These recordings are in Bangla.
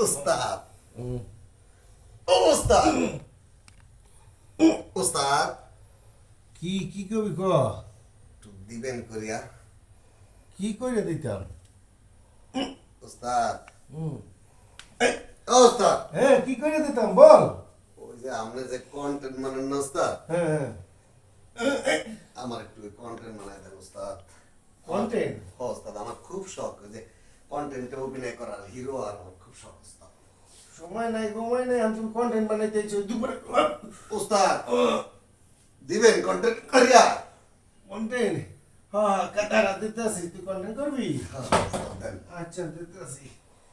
উস্তাদ উস্তাদ উস্তাদ কি কি কবি ক একটু দিবেন করিয়া কি কইরা দিতাম উস্তাদ হুম উস্তাদ হ্যাঁ কি কইরা দিতাম বল ওই যে আপনি যে কন্টেন্ট বানান না উস্তাদ হ্যাঁ আমার একটু কন্টেন্ট বানাই দেন উস্তাদ কন্টেন্ট উস্তাদ আমার খুব শখ ওই যে কন্টেন্টে অভিনয় করার হিরো আর আমার খুব শখ উস্তাদ সময় নাই আমি তুমি কন্টেন্ট বানাইতে চাইছো দুপুরে উস্তাদ দিবেন কন্টেন্ট করিয়া কন্টেন্ট হ্যাঁ কাটারা দিতেছি তুই কন্টেন্ট করবি হ্যাঁ, উস্তাদ দেন। আচ্ছা দিতেছি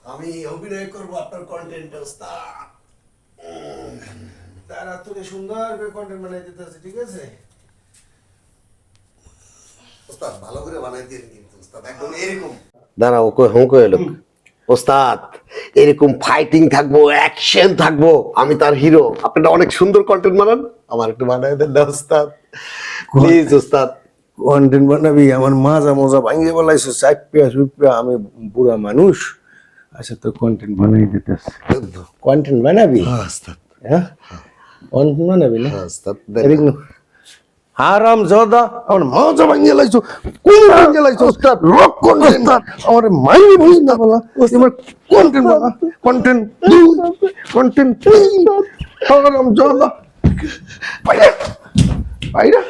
আমি অভিনয় করবো আপনার কন্টেন্টে উস্তাদ তারা তোকে সুন্দর করে কন্টেন্ট বানাই দিতেছি ঠিক আছে উস্তাদ ভালো করে বানাই দিন কিন্তু উস্তাদ একদম এরকম দাঁড়াও কই হুঁ কই লোক ওস্তাদ এরকম ফাইটিং থাকবো অ্যাকশন থাকবো আমি তার হিরো আপনারা অনেক সুন্দর কন্টেন্ট বানান আমার একটু বানাই দেন না ওস্তাদ প্লিজ ওস্তাদ কন্টেন্ট বানাবি আমার মাজা মজা ভাঙিয়ে বলাইছো চাপিয়া চুপিয়া আমি বুড়া মানুষ আচ্ছা তো কন্টেন্ট বানাই দিতেছে কন্টেন্ট বানাবি হ্যাঁ ওস্তাদ হ্যাঁ কন্টেন্ট বানাবি না হ্যাঁ ওস্তাদ এদিকে হারাম জাদা আমার মাজা ভাঙিয়ে লাইছো কোন ভাঙিয়ে লাইছো ওস্তাদ রক কন্টেন্ট আমার মাইনি বুঝ না বলা তোমার কন্টেন্ট বানা কন্টেন্ট কন্টেন্ট হারাম জাদা পাইরা পাইরা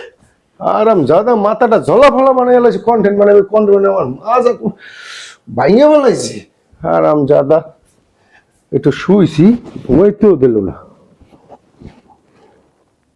আরাম জাদা মাথাটা ঝলা ফলা বানিয়ে লাইছে কন্টেন্ট বানাবে কন্টেন্ট বানাবে আমার মাজা ভাঙিয়ে বলাইছে আরাম জাদা একটু শুইছি ঘুমাইতেও দিল না